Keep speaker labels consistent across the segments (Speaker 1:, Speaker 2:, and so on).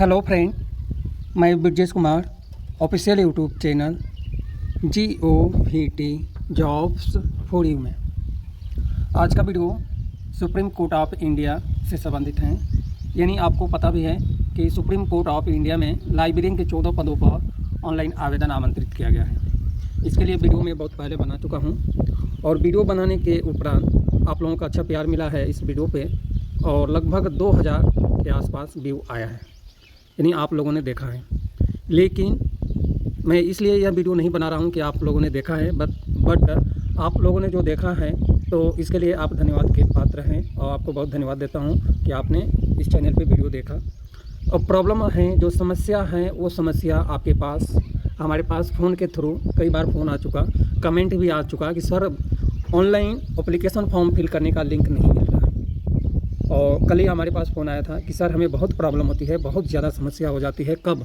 Speaker 1: Hello friend, मैं Brajesh Kumar official YouTube channel GOVT jobs for you में आज का video supreme court of India से संबंधित है। यानी आपको पता भी है कि सुप्रीम कोर्ट ऑफ इंडिया में लाइब्रेरियन के 14 पदों पर ऑनलाइन आवेदन आमंत्रित किया गया है। इसके लिए वीडियो मैं बहुत पहले बना चुका हूं और वीडियो बनाने के उपरांत आप लोगों का अच्छा प्यार मिला है इस वीडियो पे और लगभग 2000 के आसपास व्यू आया है, यानी आप लोगों ने देखा है। लेकिन मैं इसलिए यह वीडियो नहीं बना रहा हूं कि आप लोगों ने देखा है, बट आप लोगों ने जो देखा है तो इसके लिए आप धन्यवाद के पात्र हैं और आपको बहुत धन्यवाद देता हूं कि आपने इस चैनल पे वीडियो देखा। और प्रॉब्लम है, जो समस्या है वो समस्या आपके पास, हमारे पास फ़ोन के थ्रू कई बार फ़ोन आ चुका, कमेंट भी आ चुका कि sir online application form fill करने का लिंक नहीं मिल रहा है। और कल ही हमारे पास फ़ोन आया था कि सर हमें बहुत प्रॉब्लम होती है, बहुत ज़्यादा समस्या हो जाती है। कब?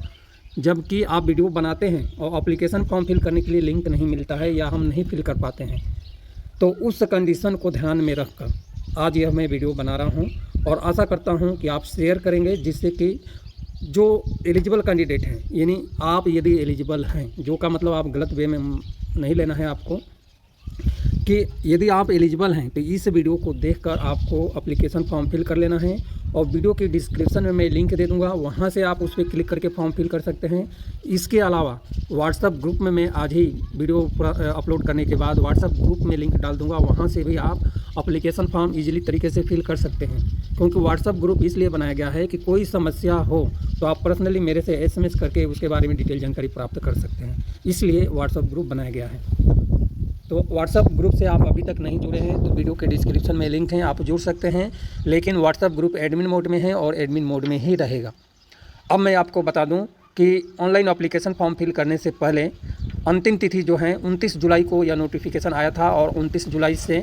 Speaker 1: जबकि आप वीडियो बनाते हैं और एप्लीकेशन फॉर्म फिल करने के लिए लिंक नहीं मिलता है या हम नहीं फिल कर पाते हैं। तो उस कंडीशन को ध्यान में रखकर आज यह मैं वीडियो बना रहा हूं और आशा करता हूं कि आप शेयर करेंगे, जिससे कि जो एलिजिबल कैंडिडेट हैं, यानी आप यदि एलिजिबल हैं, जो का मतलब आप गलत वे में नहीं लेना है आपको, कि यदि आप एलिजिबल हैं तो इस वीडियो को देखकर आपको एप्लीकेशन फॉर्म फिल कर लेना है। और वीडियो की डिस्क्रिप्शन में मैं लिंक दे दूंगा, वहां से आप उस पर क्लिक करके फॉर्म फिल कर सकते हैं। इसके अलावा व्हाट्सएप ग्रुप में मैं आज ही वीडियो अपलोड करने के बाद व्हाट्सएप ग्रुप में लिंक डाल दूंगा, वहां से भी आप एप्लीकेशन फॉर्म ईजिली तरीके से फिल कर सकते हैं। क्योंकि व्हाट्सएप ग्रुप इसलिए बनाया गया है कि कोई समस्या हो तो आप पर्सनली मेरे से SMS करके उसके बारे में डिटेल जानकारी प्राप्त कर सकते हैं, इसलिए व्हाट्सएप ग्रुप बनाया गया है। तो व्हाट्सएप ग्रुप से आप अभी तक नहीं जुड़े हैं तो वीडियो के डिस्क्रिप्शन में लिंक है, आप जुड़ सकते हैं। लेकिन व्हाट्सएप ग्रुप एडमिन मोड में है और एडमिन मोड में ही रहेगा। अब मैं आपको बता दूं कि ऑनलाइन एप्लीकेशन फॉर्म फिल करने से पहले अंतिम तिथि जो है 29 जुलाई को यह नोटिफिकेशन आया था और 29 जुलाई से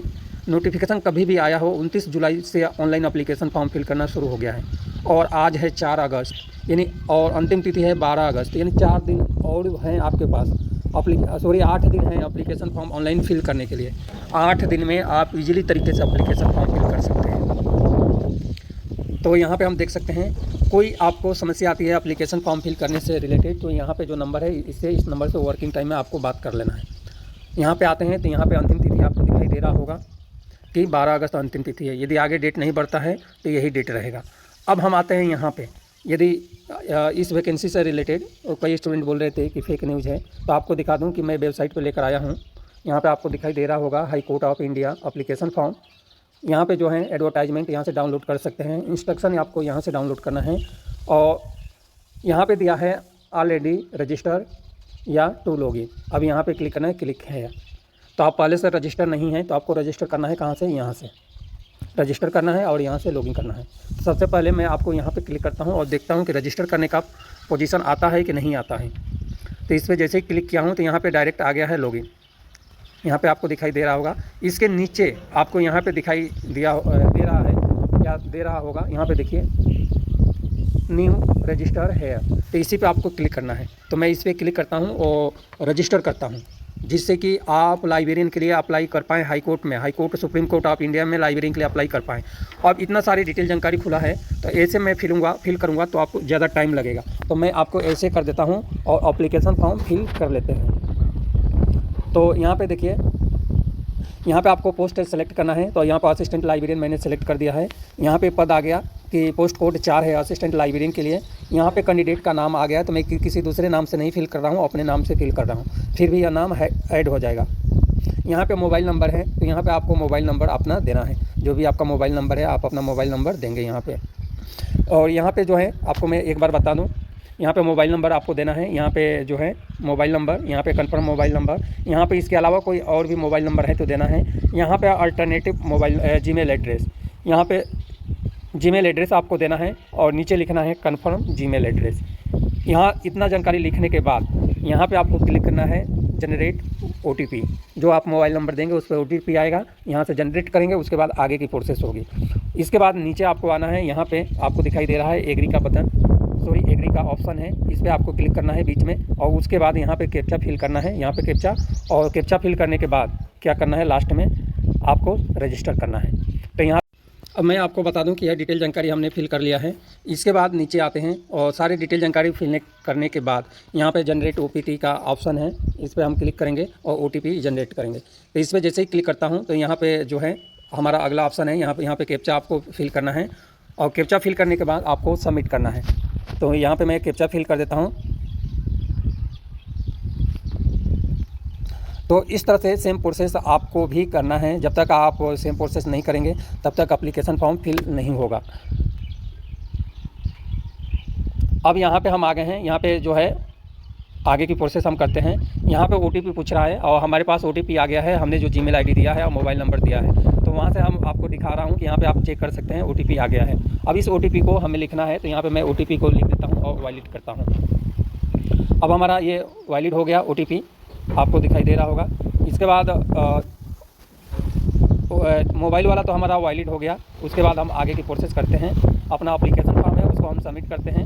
Speaker 1: नोटिफिकेशन कभी भी आया हो, 29 जुलाई से ऑनलाइन एप्लीकेशन फॉर्म फिल करना शुरू हो गया है। और आज है 4 अगस्त, यानी और अंतिम तिथि है 12 अगस्त, यानी 4 दिन और हैं आपके पास। 8 दिन हैं एप्लीकेशन फॉर्म ऑनलाइन फिल करने के लिए। 8 दिन में आप इजीली तरीके से एप्लीकेशन फॉर्म फिल कर सकते हैं। तो यहाँ पे हम देख सकते हैं, कोई आपको समस्या आती है एप्लीकेशन फॉर्म फिल करने से रिलेटेड, तो यहाँ पे जो नंबर है इस नंबर से वर्किंग टाइम में आपको बात कर लेना है। यहाँ पे आते हैं तो यहाँ पे अंतिम तिथि आपको दिखाई दे रहा होगा कि 12 अगस्त अंतिम तिथि है। यदि आगे डेट नहीं बढ़ता है तो यही डेट रहेगा। अब हम आते हैं यहाँ पे, यदि इस वैकेंसी से रिलेटेड कई स्टूडेंट बोल रहे थे कि फेक न्यूज़ है, तो आपको दिखा दूं कि मैं वेबसाइट पर लेकर आया हूं। यहाँ पे आपको दिखाई दे रहा होगा high court of India application form. यहाँ पे जो है एडवर्टाइजमेंट यहाँ से डाउनलोड कर सकते हैं, इंस्ट्रक्शन आपको यहाँ से डाउनलोड करना है। और यहाँ पे दिया है ऑलरेडी रजिस्टर या टू लॉगिन। अब यहाँ पे क्लिक करना है, क्लिक है। तो आप पहले से रजिस्टर नहीं है तो आपको रजिस्टर करना है। कहाँ से? यहाँ से रजिस्टर करना है और यहाँ से लॉगिन करना है। सबसे पहले मैं आपको यहाँ पे क्लिक करता हूँ और देखता हूँ कि रजिस्टर करने का पोजीशन आता है कि नहीं आता है। तो इस पर जैसे ही क्लिक किया हूँ तो यहाँ पे डायरेक्ट आ गया है लॉगिन। यहाँ पे आपको दिखाई दे रहा होगा, इसके नीचे आपको यहाँ पे दिखाई दे रहा होगा, यहाँ पे देखिए न्यू रजिस्टर है, तो इसी पे आपको क्लिक करना है। तो मैं इस पर क्लिक करता हूँ और रजिस्टर करता हूँ, जिससे कि आप लाइब्रेरियन के लिए अप्लाई कर पाएँ हाई कोर्ट में, high court supreme court of India में लाइब्रेरियन के लिए अप्लाई कर पाएँ। अब इतना सारी डिटेल जानकारी खुला है तो ऐसे मैं फिल करूँगा तो आपको ज़्यादा टाइम लगेगा, तो मैं आपको ऐसे कर देता हूँ और एप्लीकेशन फॉर्म फिल कर लेते हैं। तो यहाँ पे देखिए, यहाँ पे आपको पोस्ट सेलेक्ट करना है। तो यहाँ पर असिस्टेंट लाइब्रेरियन मैंने सेलेक्ट कर दिया है। यहाँ पे पद आ गया कि पोस्ट कोड 4 है असिस्टेंट लाइब्रेरियन के लिए। यहाँ पे कैंडिडेट का नाम आ गया, तो मैं किसी दूसरे नाम से नहीं फिल कर रहा हूँ, अपने नाम से फिल कर रहा हूँ, फिर भी यह नाम ऐड हो जाएगा। यहाँ पे मोबाइल नंबर है, तो यहाँ पे आपको मोबाइल नंबर अपना देना है। जो भी आपका मोबाइल नंबर है आप अपना मोबाइल नंबर देंगे यहाँ पे। और यहाँ पे जो है आपको मैं एक बार बता दूँ, यहाँ पे मोबाइल नंबर आपको देना है। यहाँ पे जो है मोबाइल नंबर, यहाँ पे कंफर्म मोबाइल नंबर, यहाँ पे इसके अलावा कोई और भी मोबाइल नंबर है तो देना है। यहाँ पे अल्टरनेटिव मोबाइल जीमेल एड्रेस, यहाँ पे जीमेल एड्रेस आपको देना है और नीचे लिखना है कंफर्म जीमेल एड्रेस। यहाँ इतना जानकारी लिखने के बाद यहाँ पे आपको क्लिक करना है जनरेट OTP। जो आप मोबाइल नंबर देंगे उस पर OTP आएगा, यहाँ से जनरेट करेंगे, उसके बाद आगे की प्रोसेस होगी। इसके बाद नीचे आपको आना है, यहाँ पे आपको दिखाई दे रहा है एग्री का बटन, एग्री का ऑप्शन है, इस पर आपको क्लिक करना है बीच में। और उसके बाद यहाँ पे कैप्चा फिल करना है, यहाँ पे कैप्चा, और कैप्चा फिल करने के बाद क्या करना है, लास्ट में आपको रजिस्टर करना है। तो यहाँ अब मैं आपको बता दूं कि यह डिटेल जानकारी हमने फिल कर लिया है। इसके बाद नीचे आते हैं और सारी डिटेल जानकारी फिल करने के बाद यहाँ पे जनरेट ओटीपी का ऑप्शन है, इस पर हम क्लिक करेंगे और ओटीपी जनरेट करेंगे। तो इस पर जैसे ही क्लिक करता हूँ तो यहाँ पे जो है हमारा अगला ऑप्शन है, यहाँ पे कैप्चा आपको फिल करना है और कैप्चा फिल करने के बाद आपको सबमिट करना है। तो यहाँ पर मैं कैप्चा फिल कर देता हूँ। तो इस तरह से सेम प्रोसेस आपको भी करना है। जब तक आप सेम प्रोसेस नहीं करेंगे तब तक एप्लीकेशन फॉर्म फिल नहीं होगा। अब यहाँ पे हम आ गए हैं, यहाँ पे जो है आगे की प्रोसेस हम करते हैं। यहाँ पे ओटीपी पूछ रहा है और हमारे पास ओटीपी आ गया है, हमने जो जीमेल आईडी दिया है और मोबाइल नंबर दिया है। तो वहाँ से हम आपको दिखा रहा हूँ कि यहाँ पे आप चेक कर सकते हैं ओटीपी आ गया है। अब इस ओटीपी को हमें लिखना है, तो यहाँ पर मैं ओटीपी को लिख देता हूँ और वैलिड करता हूँ। अब हमारा ये वैलिड हो गया ओटीपी, आपको दिखाई दे रहा होगा। इसके बाद मोबाइल वाला तो हमारा वैलिड हो गया। उसके बाद हम आगे की प्रोसेस करते हैं। अपना एप्लीकेशन फॉर्म है उसको हम सबमिट करते हैं।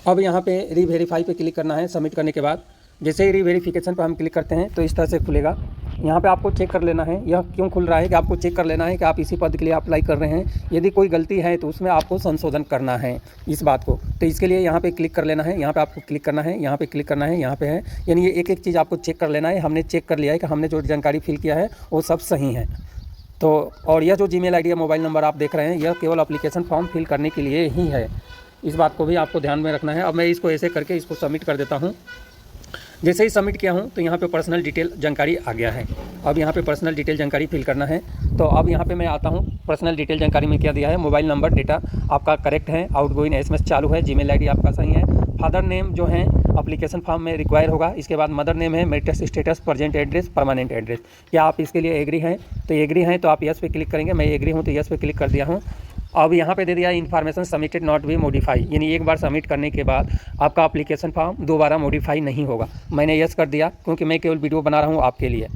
Speaker 1: अब यहाँ पे रीवेरीफाई पे क्लिक करना है। सबमिट करने के बाद जैसे ही रीवेरिफिकेशन पर हम क्लिक करते हैं तो इस तरह से खुलेगा। यहाँ पे आपको चेक कर लेना है, यह क्यों खुल रहा है कि आपको चेक कर लेना है कि आप इसी पद के लिए अप्लाई कर रहे हैं। यदि कोई गलती है तो उसमें आपको संशोधन करना है इस बात को। तो इसके लिए यहाँ पे क्लिक कर लेना है, यहाँ पे आपको क्लिक करना है, यहाँ पे क्लिक करना है, यहाँ पे है, यानी ये एक एक चीज़ आपको चेक कर लेना है। हमने चेक कर लिया है कि हमने जो जानकारी फिल किया है वो सब सही है। तो और यह जो जीमेल आईडी या मोबाइल नंबर आप देख रहे हैं यह केवल एप्लीकेशन फॉर्म फिल करने के लिए ही है, इस बात को भी आपको ध्यान में रखना है। अब मैं इसको ऐसे करके इसको सबमिट कर देता हूँ। जैसे ही सबमिट किया हूँ तो यहाँ पे पर्सनल डिटेल जानकारी आ गया है। अब यहाँ पे पर्सनल डिटेल जानकारी फिल करना है। तो अब यहाँ पे मैं आता हूँ, पर्सनल डिटेल जानकारी में क्या दिया है, मोबाइल नंबर डेटा आपका करेक्ट है, आउटगोइंग एसएमएस चालू है, जीमेल आईडी आपका सही है, फादर नेम जो है एप्लीकेशन फॉर्म में रिक्वायर होगा। इसके बाद मदर नेम है, marital status, present address, permanent address. क्या आप इसके लिए एग्री हैं? तो एग्री हैं तो आप यस पे क्लिक करेंगे। मैं एग्री हूँ तो यस पे क्लिक कर दिया हूँ। अब यहाँ पे दे दिया information submitted not be modify, यानी एक बार सबमिट करने के बाद आपका एप्लीकेशन फॉर्म दोबारा मॉडिफाई नहीं होगा। मैंने यस कर दिया क्योंकि मैं केवल वीडियो बना रहा हूँ आपके लिए।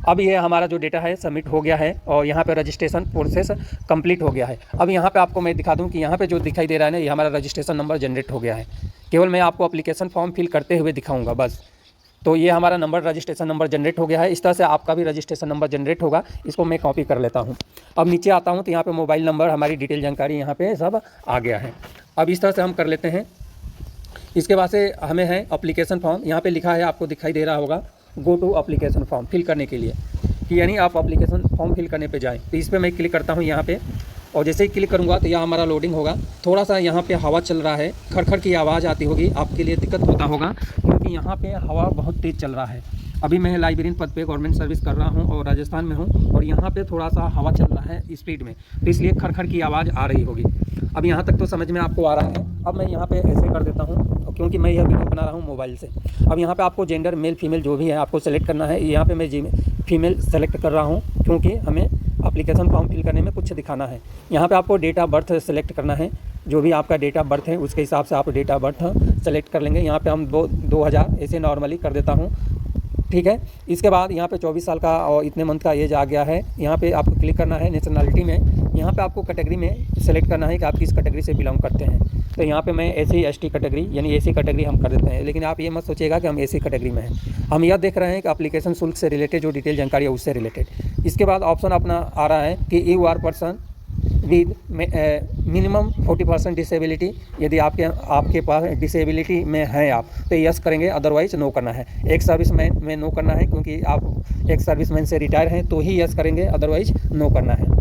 Speaker 1: अब ये हमारा जो डेटा है सबमिट हो गया है और यहाँ पे रजिस्ट्रेशन प्रोसेस कंप्लीट हो गया है। अब यहाँ पे आपको मैं दिखा दूँ कि यहाँ पे जो दिखाई दे रहा है ना, ये हमारा रजिस्ट्रेशन नंबर जनरेट हो गया है। केवल मैं आपको एप्लीकेशन फॉर्म फिल करते हुए दिखाऊँगा बस। तो ये हमारा नंबर रजिस्ट्रेशन नंबर जनरेट हो गया है। इस तरह से आपका भी रजिस्ट्रेशन नंबर जनरेट होगा। इसको मैं कॉपी कर लेता हूँ। अब नीचे आता हूँ तो यहाँ पे मोबाइल नंबर, हमारी डिटेल जानकारी यहाँ पे सब आ गया है। अब इस तरह से हम कर लेते हैं। इसके बाद से हमें है एप्लीकेशन फॉर्म, यहाँ पे लिखा है, आपको दिखाई दे रहा होगा, go to application form fill करने के लिए, कि यानी आप एप्लीकेशन फॉर्म फिल करने पर जाएँ। तो इस पर मैं क्लिक करता हूँ यहाँ पर, और जैसे ही क्लिक करूँगा तो यह हमारा लोडिंग होगा। थोड़ा सा यहाँ पे हवा चल रहा है, खड़खड़ की आवाज़ आती होगी, आपके लिए दिक्कत होता होगा क्योंकि यहाँ पे हवा बहुत तेज़ चल रहा है। अभी मैं लाइब्रेरियन पद पे गवर्नमेंट सर्विस कर रहा हूँ और राजस्थान में हूँ, और यहाँ पे थोड़ा सा हवा चल रहा है स्पीड में, तो इसलिए खड़खड़ की आवाज़ आ रही होगी। अब यहाँ तक तो समझ में आपको आ रहा है। अब मैं यहाँ पे ऐसे कर देता हूँ क्योंकि मैं यह वीडियो बना रहा हूँ मोबाइल से। अब यहाँ पे आपको जेंडर मेल फीमेल जो भी है आपको सेलेक्ट करना है। यहाँ पे मैं फीमेल सेलेक्ट कर रहा हूँ क्योंकि हमें एप्लीकेशन फॉर्म फिल करने में कुछ दिखाना है। यहाँ पे आपको डेट ऑफ बर्थ सेलेक्ट करना है, जो भी आपका डेट ऑफ बर्थ है उसके हिसाब से आप डेट ऑफ बर्थ सेलेक्ट कर लेंगे। यहाँ पे हम 2000 ऐसे नॉर्मली कर देता हूँ, ठीक है। इसके बाद यहाँ पे 24 साल का और इतने मंथ का एज आ गया है। यहाँ पे आपको क्लिक करना है नेशनलिटी में, यहाँ पे आपको कैटेगरी में सेलेक्ट करना है कि आप किस कैटेगरी से बिलोंग करते हैं। तो यहाँ पे मैं एससी एसटी कैटेगरी यानी एसी कैटेगरी हम कर देते हैं, लेकिन आप ये मत सोचिएगा कि हम एसी कैटेगरी में हैं। हम यह देख रहे हैं कि एप्लीकेशन शुल्क से रिलेटेड जो डिटेल जानकारी है उससे रिलेटेड। इसके बाद ऑप्शन अपना आ रहा है कि you are person with minimum 40% disability. यदि आपके पास डिसेबिलिटी में हैं आप तो यस करेंगे, अदरवाइज नो करना है। एक सर्विसमैन में नो करना है क्योंकि आप एक सर्विसमैन से रिटायर हैं तो ही यस करेंगे, अदरवाइज नो करना है।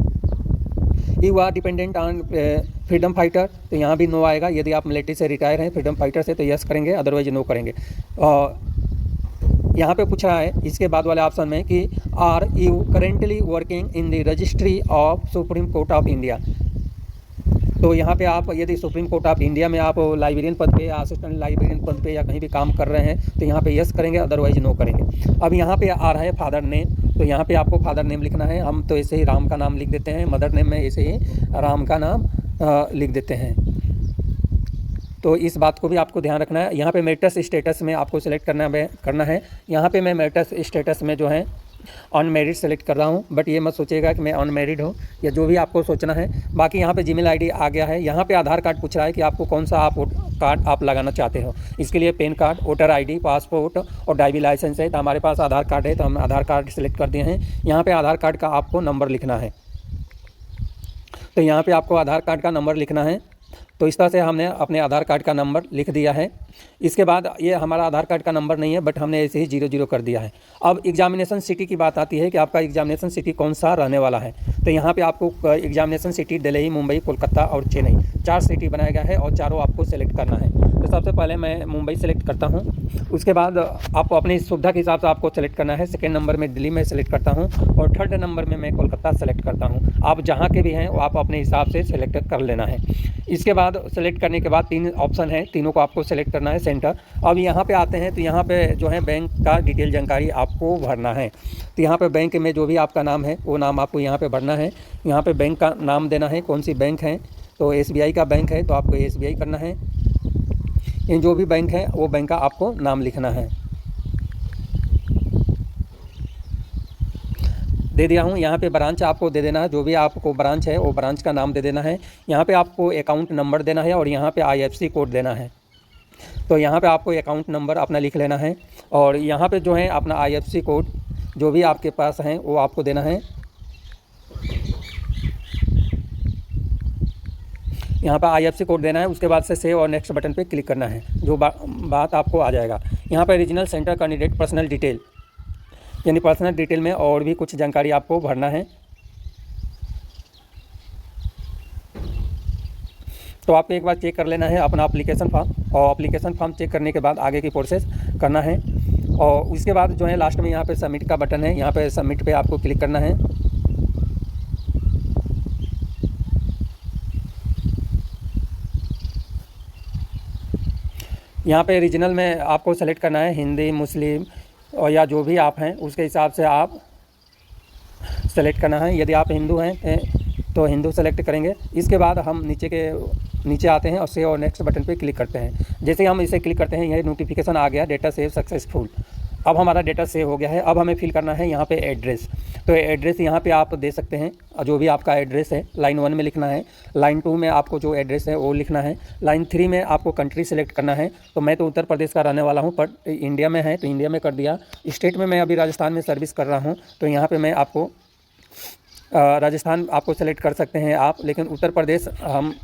Speaker 1: You are dependent on freedom fighter, तो यहाँ भी नो आएगा। यदि आप मिलिट्री से रिटायर हैं फ्रीडम फाइटर से तो यस करेंगे, अदरवाइज नो करेंगे। और यहाँ पे पूछ रहा है इसके बाद वाले ऑप्शन में कि are you currently working in the registry of supreme court of India. तो यहाँ पे आप यदि सुप्रीम कोर्ट ऑफ इंडिया में आप लाइब्रेरियन पद पे या असिस्टेंट लाइब्रेरियन पद पे या कहीं भी काम कर रहे हैं तो यहाँ पे यस करेंगे, अदरवाइज नो करेंगे। अब यहाँ पे आ रहा है फादर नेम, तो यहाँ पे आपको फादर नेम लिखना है। हम तो ऐसे ही राम का नाम लिख देते हैं, मदर नेम में ऐसे ही राम का नाम लिख देते हैं। तो इस बात को भी आपको ध्यान रखना है। यहाँ पे मैरिटल स्टेटस में आपको सेलेक्ट करना है। यहाँ पे मैं मैरिटल स्टेटस में जो है अनमैरिड सेलेक्ट कर रहा हूँ, बट ये मत सोचिएगा कि मैं अनमैरिड हूँ या जो भी आपको सोचना है। बाकी यहाँ पे जीमेल आईडी आ गया है। यहाँ पे आधार कार्ड पूछ रहा है कि आपको कौन सा आप कार्ड आप लगाना चाहते हो। इसके लिए pan card, voter ID, passport और ड्राइविंग लाइसेंस है। तो हमारे पास आधार कार्ड है, तो हम आधार कार्ड सेलेक्ट कर दिए हैं। यहाँ पे आधार कार्ड का आपको नंबर लिखना है। तो यहाँ पे आपको आधार कार्ड का नंबर लिखना है। तो इस तरह से हमने अपने आधार कार्ड का नंबर लिख दिया है। इसके बाद ये हमारा आधार कार्ड का नंबर नहीं है, बट हमने ऐसे ही 00 कर दिया है। अब एग्जामिनेशन सिटी की बात आती है कि आपका एग्जामिनेशन सिटी कौन सा रहने वाला है। तो यहाँ पे आपको एग्जामिनेशन सिटी दिल्ली, मुंबई, कोलकाता और चेन्नई 4 सिटी बनाया गया है और चारों आपको सेलेक्ट करना है। तो सबसे पहले मैं मुंबई सेलेक्ट करता हूँ। उसके बाद आपको अपनी सुविधा के हिसाब से आपको सेलेक्ट करना है। सेकेंड नंबर में दिल्ली में सेलेक्ट करता हूँ और थर्ड नंबर में मैं कोलकाता सेलेक्ट करता हूँ। आप जहाँ के भी हैं वो आप अपने हिसाब से सेलेक्ट कर लेना है। इसके बाद सेलेक्ट करने के बाद 3 ऑप्शन है, तीनों को आपको सेलेक्ट करना है सेंटर। अब यहाँ पे आते हैं तो यहाँ पे जो है बैंक का डिटेल जानकारी आपको भरना है। तो यहाँ पे बैंक में जो भी आपका नाम है वो नाम आपको यहाँ पे भरना है। यहाँ पे बैंक का नाम देना है, कौन सी बैंक है। तो SBI का बैंक है तो आपको SBI करना है। इन जो भी बैंक है वो बैंक का आपको नाम लिखना है। दे दिया हूँ। यहाँ पे ब्रांच आपको दे देना है, जो भी आपको ब्रांच है वो ब्रांच का नाम दे देना है। यहाँ पे आपको अकाउंट नंबर देना है और यहाँ पे IFSC कोड देना है। तो यहाँ पे आपको अकाउंट नंबर अपना लिख लेना है और यहाँ पे जो है अपना IFSC कोड जो भी आपके पास है वो आपको देना है। यहाँ पर IFSC कोड देना है। उसके बाद से सेव और नेक्स्ट बटन पे क्लिक करना है। जो बात आपको आ जाएगा। यहाँ पर regional centre candidate personal detail, यानी पर्सनल डिटेल में और भी कुछ जानकारी आपको भरना है। तो आपको एक बार चेक कर लेना है अपना एप्लीकेशन फॉर्म और एप्लीकेशन फॉर्म चेक करने के बाद आगे की प्रोसेस करना है। और उसके बाद जो है लास्ट में यहाँ पे सबमिट का बटन है, यहाँ पे सबमिट पे आपको क्लिक करना है। यहाँ पे रीजनल में आपको सेलेक्ट करना है हिंदी, मुस्लिम और या जो भी आप हैं उसके हिसाब से आप सेलेक्ट करना है। यदि आप हिंदू हैं तो हिंदू सेलेक्ट करेंगे। इसके बाद हम नीचे आते हैं और सेव और नेक्स्ट बटन पे क्लिक करते हैं। जैसे हम इसे क्लिक करते हैं ये नोटिफिकेशन आ गया, डेटा सेव सक्सेसफुल। अब हमारा डेटा सेव हो गया है। अब हमें फिल करना है यहाँ पे एड्रेस। तो एड्रेस यहाँ पे आप दे सकते हैं, जो भी आपका एड्रेस है लाइन 1 में लिखना है, लाइन 2 में आपको जो एड्रेस है वो लिखना है, लाइन 3 में आपको कंट्री सेलेक्ट करना है। तो मैं तो उत्तर प्रदेश का रहने वाला हूँ, पर इंडिया में है तो इंडिया में कर दिया। स्टेट में मैं अभी राजस्थान में सर्विस कर रहा हूँ, तो यहाँ पर मैं आपको राजस्थान आपको सेलेक्ट कर सकते हैं आप, लेकिन उत्तर प्रदेश हम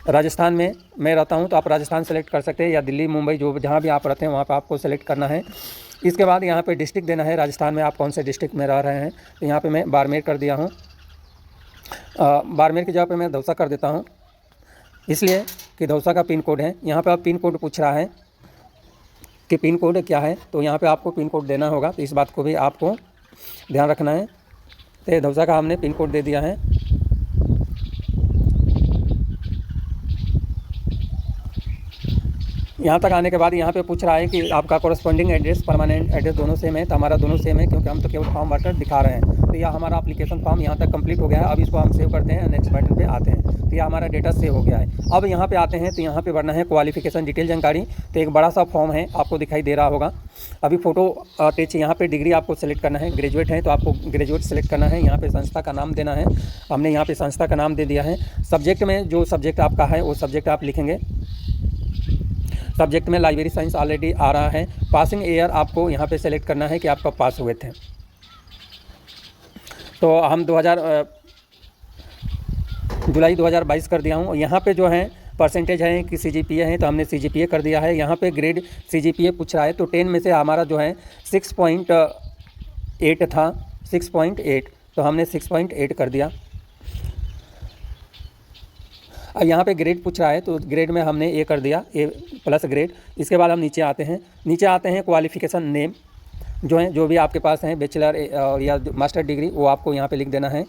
Speaker 1: राजस्थान में मैं रहता हूं तो आप राजस्थान सेलेक्ट कर सकते हैं, या दिल्ली, मुंबई जो जहां भी आप रहते हैं वहां पर आपको सेलेक्ट करना है। इसके बाद यहां पे डिस्ट्रिक्ट देना है, राजस्थान में आप कौन से डिस्ट्रिक्ट में रह रहे हैं। तो यहां पे मैं बाड़मेर कर दिया हूं। बाड़मेर की जगह पे मैं दौसा कर देता हूं, इसलिए कि दौसा का पिन कोड है। यहाँ पर आप पिन कोड पूछ रहा है कि पिन कोड क्या है, तो यहाँ पर आपको पिन कोड देना होगा। तो इस बात को भी आपको ध्यान रखना है। तो दौसा का हमने पिन कोड दे दिया है। यहाँ तक आने के बाद यहाँ पे पूछ रहा है कि आपका कोरस्पॉन्डिंग एड्रेस, परमानेंट एड्रेस दोनों सेम है। तो हमारा दोनों सेम है क्योंकि हम तो केवल फॉर्म भरकर दिखा रहे हैं। तो यह हमारा एप्लीकेशन फॉर्म यहाँ तक कंप्लीट हो गया है। अब इसको हम सेव करते हैं, नेक्स्ट बटन पे आते हैं। तो यह हमारा डेटा सेव हो गया है। अब यहाँ पे आते हैं तो यहाँ पे भरना है क्वालिफिकेशन डिटेल जानकारी। तो एक बड़ा सा फॉर्म है, आपको दिखाई दे रहा होगा। अभी फोटो अटैच, यहाँ पे डिग्री आपको सेलेक्ट करना है। ग्रेजुएट है तो आपको ग्रेजुएट सेलेक्ट करना है। यहाँ पे संस्था का नाम देना है, हमने यहाँ पे संस्था का नाम दे दिया है। सब्जेक्ट में जो सब्जेक्ट आपका है वो सब्जेक्ट आप लिखेंगे। सब्जेक्ट में लाइब्रेरी साइंस ऑलरेडी आ रहा है। पासिंग ईयर आपको यहाँ पे सेलेक्ट करना है कि आप कब पास हुए थे। तो हम जुलाई 2022 कर दिया हूँ। यहाँ पे जो है परसेंटेज है कि CGPA है, तो हमने CGPA कर दिया है। यहाँ पे ग्रेड CGPA पूछ रहा है, तो 10 में से हमारा जो है 6.8 था, 6.8, तो हमने 6.8 कर दिया। अब यहाँ पे ग्रेड पूछ रहा है, तो ग्रेड में हमने A कर दिया, A+ ग्रेड। इसके बाद हम नीचे आते हैं क्वालिफ़िकेशन नेम जो है, जो भी आपके पास है बैचलर या मास्टर डिग्री, वो आपको यहाँ पे लिख देना है।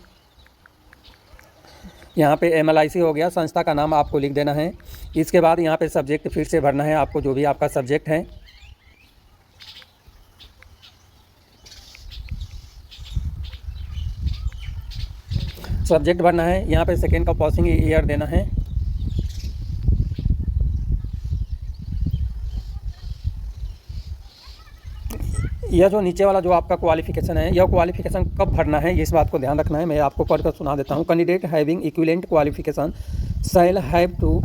Speaker 1: यहाँ पे MLIC हो गया, संस्था का नाम आपको लिख देना है। इसके बाद यहाँ पे सब्जेक्ट फिर से भरना है आपको, जो भी आपका सब्जेक्ट है। सब्जेक्ट भरना है। यहाँ पे सेकेंड का पासिंग ईयर देना है। यह जो नीचे वाला जो आपका क्वालिफिकेशन है, यह क्वालिफिकेशन कब भरना है, इस बात को ध्यान रखना है। मैं आपको पढ़कर सुना देता हूँ। Candidate having equivalent qualification shall have to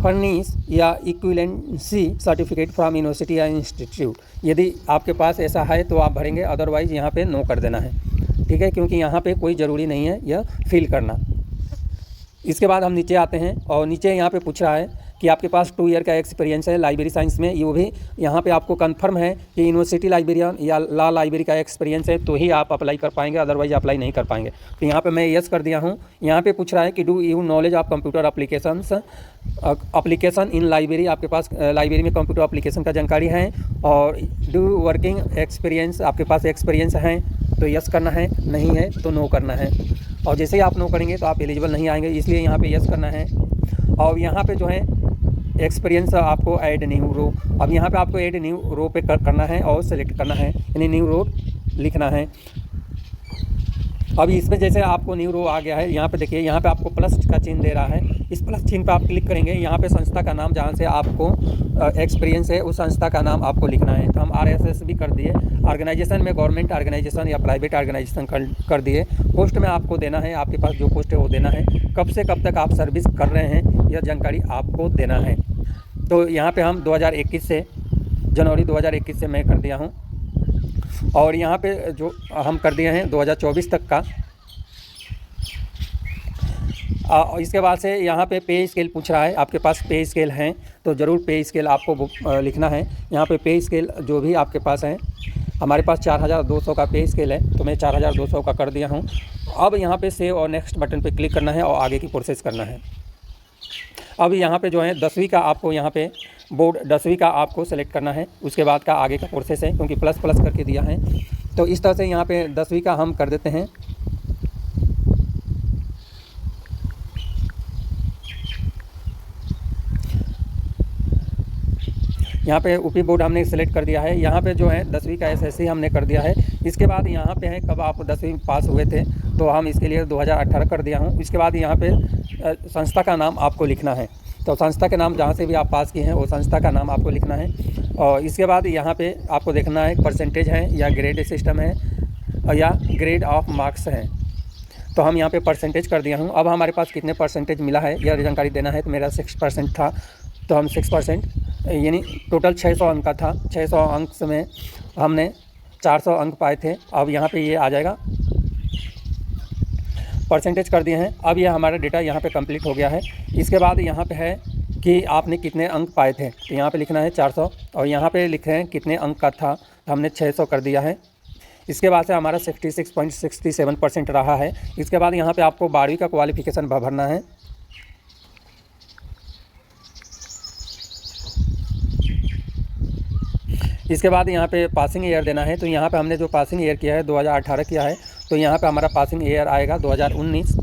Speaker 1: furnish या इक्विवेलेंसी सर्टिफिकेट फ्रॉम यूनिवर्सिटी या इंस्टीट्यूट। यदि आपके पास ऐसा है तो आप भरेंगे, अदरवाइज़ यहाँ पे नो कर देना है, ठीक है, क्योंकि यहाँ पे कोई ज़रूरी नहीं है यह फिल करना। इसके बाद हम नीचे आते हैं और नीचे यहाँ पे पूछ रहा है कि आपके पास 2 ईयर का एक्सपीरियंस है लाइब्रेरी साइंस में, ये भी यहाँ पे आपको कंफर्म है कि यूनिवर्सिटी लाइब्रेरियन या लॉ लाइब्रेरी का एक्सपीरियंस है तो ही आप अप्लाई कर पाएंगे, अदरवाइज अप्लाई नहीं कर पाएंगे। तो यहाँ पे मैं यस कर दिया हूँ। यहाँ पे पूछ रहा है कि do you knowledge of computer application in library, आपके पास लाइब्रेरी में कंप्यूटर एप्लीकेशन का जानकारी है, और डू वर्किंग एक्सपीरियंस, आपके पास एक्सपीरियंस है तो यस करना है, नहीं है तो नो करना है। और जैसे ही आप नो करेंगे तो आप एलिजिबल नहीं आएंगे, इसलिए यहाँ पे यस करना है। और यहाँ पे जो है एक्सपीरियंस आपको ऐड न्यू रो, अब यहाँ पे आपको ऐड न्यू रो पे करना है और सेलेक्ट करना है, यानी न्यू रो लिखना है। अब इसमें जैसे आपको न्यू रो आ गया है, यहाँ पे देखिए, यहाँ पे आपको प्लस का चिन्ह दे रहा है, इस प्लस चिन्ह पे आप क्लिक करेंगे। यहाँ पे संस्था का नाम जहाँ से आपको एक्सपीरियंस है उस संस्था का नाम आपको लिखना है। तो हम RSS भी कर दिए, ऑर्गेनाइजेशन में गवर्नमेंट ऑर्गेनाइजेशन या प्राइवेट ऑर्गेनाइजेशन कर दिए। पोस्ट में आपको देना है, आपके पास जो पोस्ट है वो देना है, कब से कब तक आप सर्विस कर रहे हैं यह जानकारी आपको देना है। तो यहाँ पे हम 2021 से, जनवरी 2021 से मैं कर दिया हूँ, और यहाँ पे जो हम कर दिए हैं 2024 तक का। इसके बाद से यहाँ पे पे स्केल पूछ रहा है, आपके पास पे स्केल हैं तो ज़रूर पे स्केल आपको लिखना है। यहाँ पे पे स्केल जो भी आपके पास है, हमारे पास 4200 का पे स्केल है तो मैं 4200 का कर दिया हूँ। अब यहाँ पे सेव और नेक्स्ट बटन पे क्लिक करना है और आगे की प्रोसेस करना है। अब यहाँ पे जो है 10वीं का आपको यहाँ पे बोर्ड 10वीं का आपको सेलेक्ट करना है, उसके बाद का आगे का प्रोसेस है, क्योंकि प्लस प्लस करके दिया है। तो इस तरह से यहाँ पे 10वीं का हम कर देते हैं। यहाँ पे यूपी बोर्ड हमने सेलेक्ट कर दिया है। यहाँ पे जो है 10वीं का SSC हमने कर दिया है। इसके बाद यहाँ पे है कब आप 10वीं पास हुए थे, तो हम इसके लिए 2018 कर दिया हूँ। इसके बाद यहाँ पे संस्था का नाम आपको लिखना है, तो संस्था के नाम जहाँ से भी आप पास किए हैं वो संस्था का नाम आपको लिखना है। और इसके बाद यहाँ पे आपको देखना है परसेंटेज है या ग्रेड सिस्टम है या ग्रेड ऑफ मार्क्स है। तो हम यहाँ पे परसेंटेज कर दिया हूँ। अब हमारे पास कितने परसेंटेज मिला है यह जानकारी देना है। तो मेरा 6% था, तो हम 6% यानी टोटल 600 अंक का था। 600 अंक में हमने 400 अंक पाए थे। अब यहाँ पे ये आ जाएगा, परसेंटेज कर दिए हैं। अब यह हमारा डेटा यहाँ पे कंप्लीट हो गया है। इसके बाद यहाँ पे है कि आपने कितने अंक पाए थे, तो यहाँ पे लिखना है 400, और यहाँ पे लिखे हैं कितने अंक का था, तो हमने 600 कर दिया है। इसके बाद से हमारा 66.67% रहा है। इसके बाद यहाँ पे आपको 12वीं का क्वालिफिकेशन भरना है। इसके बाद यहाँ पे पासिंग ईयर देना है। तो यहाँ पे हमने जो पासिंग ईयर किया है 2018 किया है, तो यहाँ पे हमारा पासिंग ईयर आएगा 2019।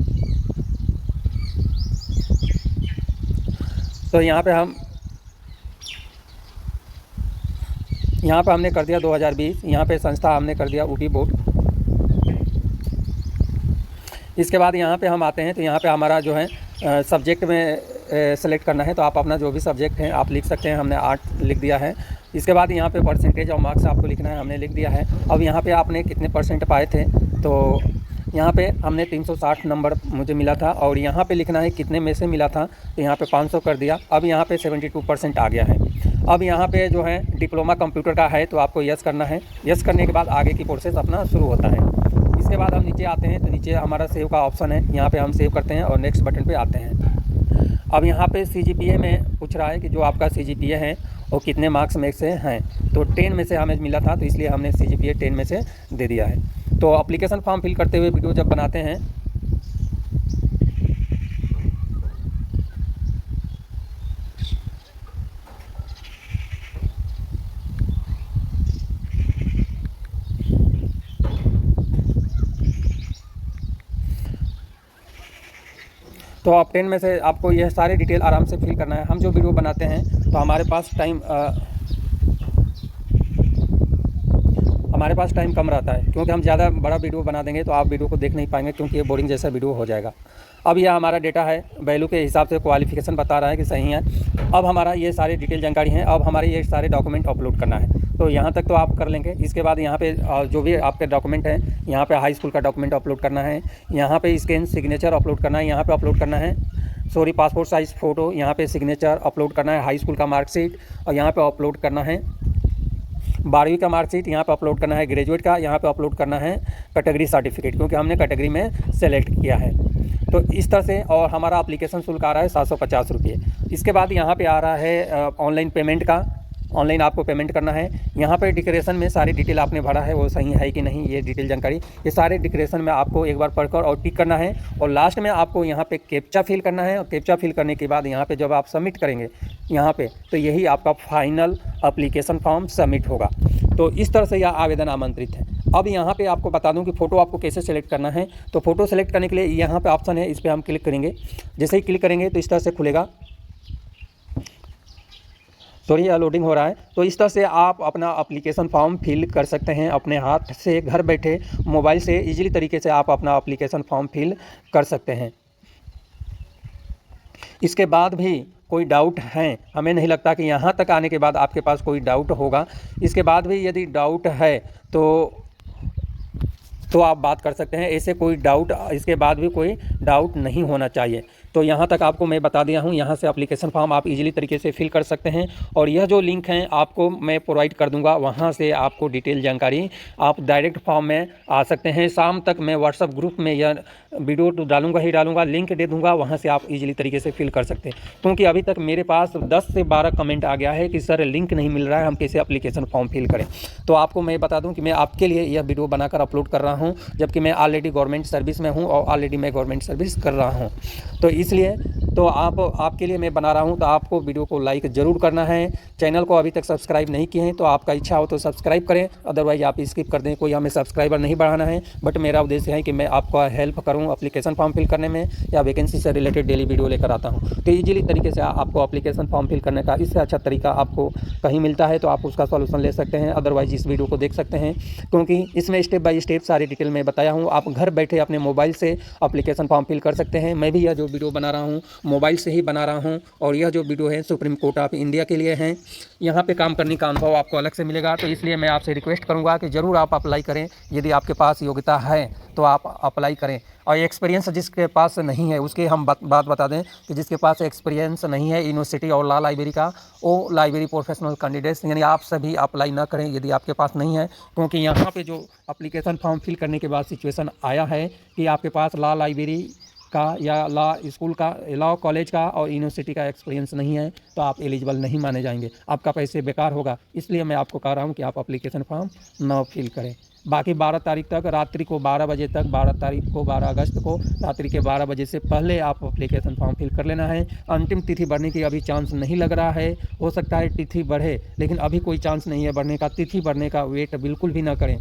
Speaker 1: तो यहाँ पे हमने कर दिया 2020। यहाँ पे संस्था हमने कर दिया यूपी बोर्ड। इसके बाद यहाँ पे हम आते हैं, तो यहाँ पे हमारा जो है सब्जेक्ट में सेलेक्ट करना है। तो आप अपना जो भी सब्जेक्ट है आप लिख सकते हैं, हमने आर्ट लिख दिया है। इसके बाद यहाँ पे परसेंटेज और मार्क्स आपको लिखना है, हमने लिख दिया है। अब यहाँ पे आपने कितने % पाए थे, तो यहाँ पे हमने 360 नंबर मुझे मिला था, और यहाँ पे लिखना है कितने में से मिला था, तो यहाँ पे 500 कर दिया। अब यहाँ पे 72% आ गया है। अब यहाँ पे जो है डिप्लोमा कंप्यूटर का है, तो आपको यस करना है। यस करने के बाद आगे की प्रोसेस अपना शुरू होता है। इसके बाद हम नीचे आते हैं, तो नीचे हमारा सेव का ऑप्शन है, यहाँ पे हम सेव करते हैं और नेक्स्ट बटन पे आते हैं। अब यहाँ पे CGPA में पूछ रहा है कि जो आपका CGPA है वो कितने मार्क्स में से हैं, तो 10 में से हमें मिला था, तो इसलिए हमने CGPA 10 में से दे दिया है। तो एप्लीकेशन फॉर्म फिल करते हुए वीडियो जब बनाते हैं तो आप 10 में से आपको यह सारे डिटेल आराम से फिल करना है। हम जो वीडियो बनाते हैं तो हमारे पास टाइम कम रहता है, क्योंकि हम ज़्यादा बड़ा वीडियो बना देंगे तो आप वीडियो को देख नहीं पाएंगे, क्योंकि ये बोरिंग जैसा वीडियो हो जाएगा। अब यह हमारा डेटा है, वैल्यू के हिसाब से क्वालिफिकेशन बता रहा है कि सही है। अब हमारा ये सारे डिटेल जानकारी है। अब हमारे ये सारे डॉक्यूमेंट अपलोड करना है, तो यहाँ तक तो आप कर लेंगे। इसके बाद यहाँ पे जो भी आपके डॉक्यूमेंट हैं, यहाँ पे हाई स्कूल का डॉक्यूमेंट अपलोड करना है, यहाँ पे स्कैन सिग्नेचर अपलोड करना है, यहाँ पे अपलोड करना है पासपोर्ट साइज़ फ़ोटो, यहाँ पे सिग्नेचर अपलोड करना है, हाई स्कूल का मार्कशीट और यहाँ पे अपलोड करना है 12वीं का मार्कशीट, यहाँ पे अपलोड करना है ग्रेजुएट का, यहाँ पे अपलोड करना है कैटेगरी सर्टिफिकेट, क्योंकि हमने कैटेगरी में सेलेक्ट किया है। तो इस तरह से, और हमारा एप्लीकेशन शुल्क आ रहा है 750 रुपये। इसके बाद यहाँ पे आ रहा है ऑनलाइन पेमेंट का, ऑनलाइन आपको पेमेंट करना है। यहाँ पे डिक्लेरेशन में सारी डिटेल आपने भरा है वो सही है कि नहीं, ये डिटेल जानकारी, ये सारे डिक्लेरेशन में आपको एक बार पढ़कर और टिक करना है। और लास्ट में आपको यहाँ पे कैप्चा फिल करना है, और कैप्चा फिल करने के बाद यहाँ पे जब आप सबमिट करेंगे यहाँ पे, तो यही आपका फाइनल एप्लीकेशन फॉर्म सबमिट होगा। तो इस तरह से यह आवेदन आमंत्रित है। अब यहाँ पे आपको बता दूं कि फ़ोटो आपको कैसे सेलेक्ट करना है। तो फ़ोटो सेलेक्ट करने के लिए यहाँ पे ऑप्शन है, इस पर हम क्लिक करेंगे। जैसे ही क्लिक करेंगे तो इस तरह से खुलेगा, सॉरी यह लोडिंग हो रहा है। तो इस तरह से आप अपना एप्लीकेशन फॉर्म फिल कर सकते हैं अपने हाथ से, घर बैठे मोबाइल से इजीली तरीके से आप अपना एप्लीकेशन फॉर्म फिल कर सकते हैं। इसके बाद भी कोई डाउट है, हमें नहीं लगता कि यहाँ तक आने के बाद आपके पास कोई डाउट होगा। इसके बाद भी यदि डाउट है तो आप बात कर सकते हैं। ऐसे कोई डाउट, इसके बाद भी कोई डाउट नहीं होना चाहिए। तो यहाँ तक आपको मैं बता दिया हूँ। यहाँ से एप्लीकेशन फॉर्म आप इजीली तरीके से फिल कर सकते हैं, और यह जो लिंक है आपको मैं प्रोवाइड कर दूँगा, वहाँ से आपको डिटेल जानकारी आप डायरेक्ट फॉर्म में आ सकते हैं। शाम तक मैं व्हाट्सअप ग्रुप में यह वीडियो तो डालूंगा, लिंक दे दूँगा, वहाँ से आप इजीली तरीके से फिल कर सकते हैं। क्योंकि अभी तक मेरे पास 10 से 12 कमेंट आ गया है कि सर लिंक नहीं मिल रहा है, हम कैसे एप्लीकेशन फॉर्म फिल करें। तो आपको मैं बता दूँ कि मैं आपके लिए यह वीडियो बनाकर अपलोड कर रहा हूँ, जबकि मैं ऑलरेडी गवर्नमेंट सर्विस में हूँ और ऑलरेडी मैं गवर्नमेंट सर्विस कर रहा हूँ। तो इसलिए तो आपके लिए मैं बना रहा हूँ। तो आपको वीडियो को लाइक ज़रूर करना है। चैनल को अभी तक सब्सक्राइब नहीं किए हैं तो आपका इच्छा हो तो सब्सक्राइब करें, अदरवाइज आप स्किप कर दें। कोई हमें सब्सक्राइबर नहीं बढ़ाना है, बट मेरा उद्देश्य है कि मैं आपका हेल्प करूँ एप्लीकेशन फॉर्म फिल करने में, या वैकेंसी से रिलेटेड डेली वीडियो लेकर आता हूँ। तो ईजिली तरीके से आपको एप्लीकेशन फॉर्म फिल करने का इससे अच्छा तरीका आपको कहीं मिलता है तो आप उसका सॉल्यूशन ले सकते हैं, अदरवाइज इस वीडियो को देख सकते हैं, क्योंकि इसमें स्टेप बाय स्टेप सारी डिटेल में बताया हूँ। आप घर बैठे अपने मोबाइल से एप्लीकेशन फॉर्म फिल कर सकते हैं। मैं भी यह जो वीडियो बना रहा हूँ मोबाइल से ही बना रहा हूं, और यह जो वीडियो है सुप्रीम कोर्ट ऑफ इंडिया के लिए है। यहाँ पे काम करने का अनुभव आपको अलग से मिलेगा। तो इसलिए मैं आपसे रिक्वेस्ट करूंगा कि ज़रूर आप अप्लाई करें। यदि आपके पास योग्यता है तो आप अप्लाई करें, और एक्सपीरियंस जिसके पास नहीं है उसके हम बात बता दें कि जिसके पास एक्सपीरियंस नहीं है यूनिवर्सिटी और लॉ लाइब्रेरी का, वो लाइब्रेरी प्रोफेशनल कैंडिडेट्स यानी आप सभी अप्लाई ना करें यदि आपके पास नहीं है। क्योंकि यहाँ पे जो एप्लीकेशन फॉर्म फिल करने के बाद सिचुएशन आया है कि आपके पास लॉ लाइब्रेरी का या लॉ स्कूल का, लॉ कॉलेज का और यूनिवर्सिटी का एक्सपीरियंस नहीं है, तो आप एलिजिबल नहीं माने जाएंगे, आपका पैसे बेकार होगा। इसलिए मैं आपको कह रहा हूँ कि आप एप्लीकेशन फॉर्म न फिल करें। बाकी 12 तारीख तक रात्रि को 12 बजे तक, 12 तारीख को 12 अगस्त को रात्रि के 12 बजे से पहले आप एप्लीकेशन फॉर्म फिल कर लेना है। अंतिम तिथि बढ़ने की अभी चांस नहीं लग रहा है, हो सकता है तिथि बढ़े, लेकिन अभी कोई चांस नहीं है बढ़ने का। तिथि बढ़ने का वेट बिल्कुल भी ना करें,